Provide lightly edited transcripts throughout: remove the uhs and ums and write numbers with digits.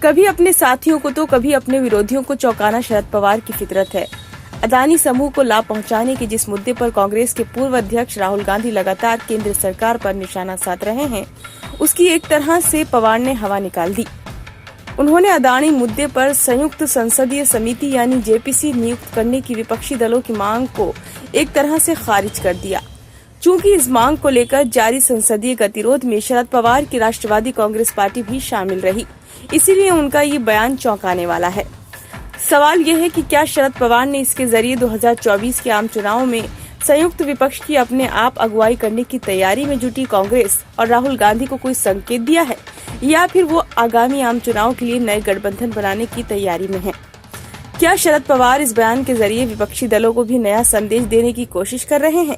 कभी अपने साथियों को तो कभी अपने विरोधियों को चौंकाना शरद पवार की फितरत है। अदानी समूह को लाभ पहुंचाने के जिस मुद्दे पर कांग्रेस के पूर्व अध्यक्ष राहुल गांधी लगातार केंद्र सरकार पर निशाना साध रहे हैं, उसकी एक तरह से पवार ने हवा निकाल दी। उन्होंने अदानी मुद्दे पर संयुक्त संसदीय समिति यानी जेपीसी नियुक्त करने की विपक्षी दलों की मांग को एक तरह से खारिज कर दिया। चूंकि इस मांग को लेकर जारी संसदीय गतिरोध में शरद पवार की राष्ट्रवादी कांग्रेस पार्टी भी शामिल रही, इसीलिए उनका ये बयान चौंकाने वाला है। सवाल ये है कि क्या शरद पवार ने इसके जरिए 2024 के आम चुनाव में संयुक्त विपक्ष की अपने आप अगुवाई करने की तैयारी में जुटी कांग्रेस और राहुल गांधी को कोई संकेत दिया है, या फिर वो आगामी आम चुनाव के लिए नए गठबंधन बनाने की तैयारी में है? क्या शरद पवार इस बयान के जरिए विपक्षी दलों को भी नया संदेश देने की कोशिश कर रहे हैं?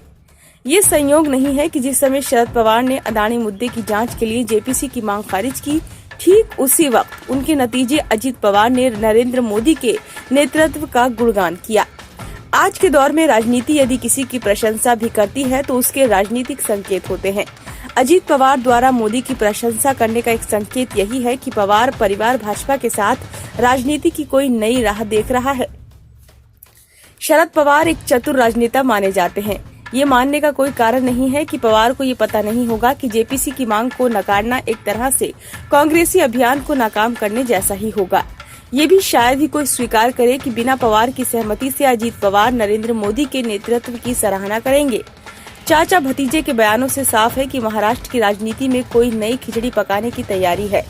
ये संयोग नहीं है कि जिस समय शरद पवार ने अदानी मुद्दे की जांच के लिए जेपीसी की मांग खारिज की, ठीक उसी वक्त उनके नतीजे अजित पवार ने नरेंद्र मोदी के नेतृत्व का गुणगान किया। आज के दौर में राजनीति यदि किसी की प्रशंसा भी करती है तो उसके राजनीतिक संकेत होते हैं। अजित पवार द्वारा मोदी की प्रशंसा करने का एक संकेत यही है कि पवार परिवार भाजपा के साथ राजनीति की कोई नई राह देख रहा है। शरद पवार एक चतुर राजनेता माने जाते हैं। ये मानने का कोई कारण नहीं है कि पवार को ये पता नहीं होगा कि जेपीसी की मांग को नकारना एक तरह से कांग्रेसी अभियान को नाकाम करने जैसा ही होगा। ये भी शायद ही कोई स्वीकार करे कि बिना पवार की सहमति से अजित पवार नरेंद्र मोदी के नेतृत्व की सराहना करेंगे। चाचा भतीजे के बयानों से साफ है कि महाराष्ट्र की राजनीति में कोई नई खिचड़ी पकाने की तैयारी है।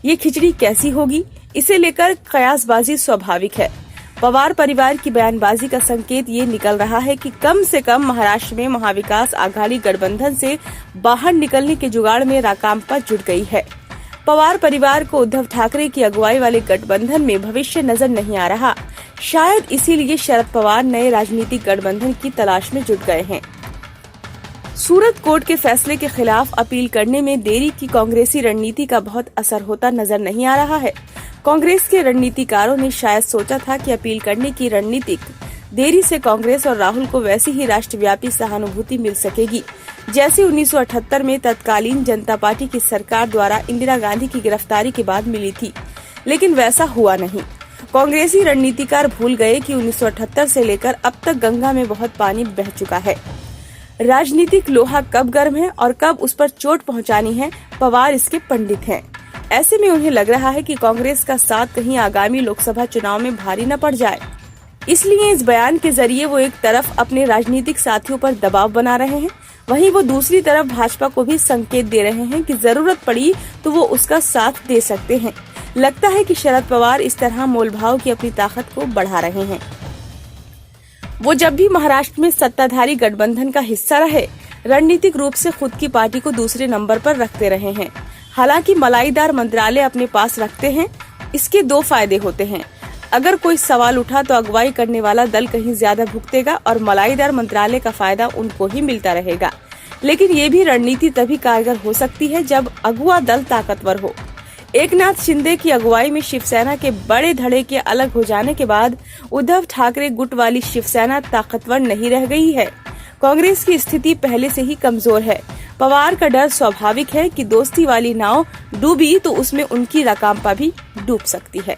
ये खिचड़ी कैसी होगी, इसे लेकर कयासबाजी स्वाभाविक है। पवार परिवार की बयानबाजी का संकेत ये निकल रहा है कि कम से कम महाराष्ट्र में महाविकास आघाड़ी गठबंधन से बाहर निकलने के जुगाड़ में राकांपा जुट गई है। पवार परिवार को उद्धव ठाकरे की अगुवाई वाले गठबंधन में भविष्य नजर नहीं आ रहा। शायद इसीलिए शरद पवार नए राजनीतिक गठबंधन की तलाश में जुट गए हैं। सूरत कोर्ट के फैसले के खिलाफ अपील करने में देरी की कांग्रेसी रणनीति का बहुत असर होता नजर नहीं आ रहा है। कांग्रेस के रणनीतिकारों ने शायद सोचा था कि अपील करने की रणनीतिक देरी से कांग्रेस और राहुल को वैसी ही राष्ट्रव्यापी सहानुभूति मिल सकेगी जैसे 1978 में तत्कालीन जनता पार्टी की सरकार द्वारा इंदिरा गांधी की गिरफ्तारी के बाद मिली थी, लेकिन वैसा हुआ नहीं। कांग्रेसी रणनीतिकार भूल गए कि 1978 से लेकर अब तक गंगा में बहुत पानी बह चुका है। राजनीतिक लोहा कब गर्म है और कब उस पर चोट पहुंचानी है, पवार इसके पंडित हैं। ऐसे में उन्हें लग रहा है कि कांग्रेस का साथ कहीं आगामी लोकसभा चुनाव में भारी न पड़ जाए। इसलिए इस बयान के जरिए वो एक तरफ अपने राजनीतिक साथियों पर दबाव बना रहे हैं, वहीं वो दूसरी तरफ भाजपा को भी संकेत दे रहे हैं कि जरूरत पड़ी तो वो उसका साथ दे सकते हैं। लगता है कि शरद पवार इस तरह मोलभाव की अपनी ताकत को बढ़ा रहे हैं। वो जब भी महाराष्ट्र में सत्ताधारी गठबंधन का हिस्सा रहे, रणनीतिक रूप से खुद की पार्टी को दूसरे नंबर पर रखते रहे हैं। हालांकि मलाईदार मंत्रालय अपने पास रखते हैं, इसके दो फायदे होते हैं। अगर कोई सवाल उठा तो अगुवाई करने वाला दल कहीं ज्यादा भुगतेगा और मलाईदार मंत्रालय का फायदा उनको ही मिलता रहेगा। लेकिन ये भी रणनीति तभी कारगर हो सकती है जब अगुवा दल ताकतवर हो। एकनाथ शिंदे की अगुवाई में शिवसेना के बड़े धड़े के अलग हो जाने के बाद उद्धव ठाकरे गुट वाली शिवसेना ताकतवर नहीं रह गई है। कांग्रेस की स्थिति पहले से ही कमजोर है। पवार का डर स्वाभाविक है कि दोस्ती वाली नाव डूबी तो उसमें उनकी राकांपा भी डूब सकती है।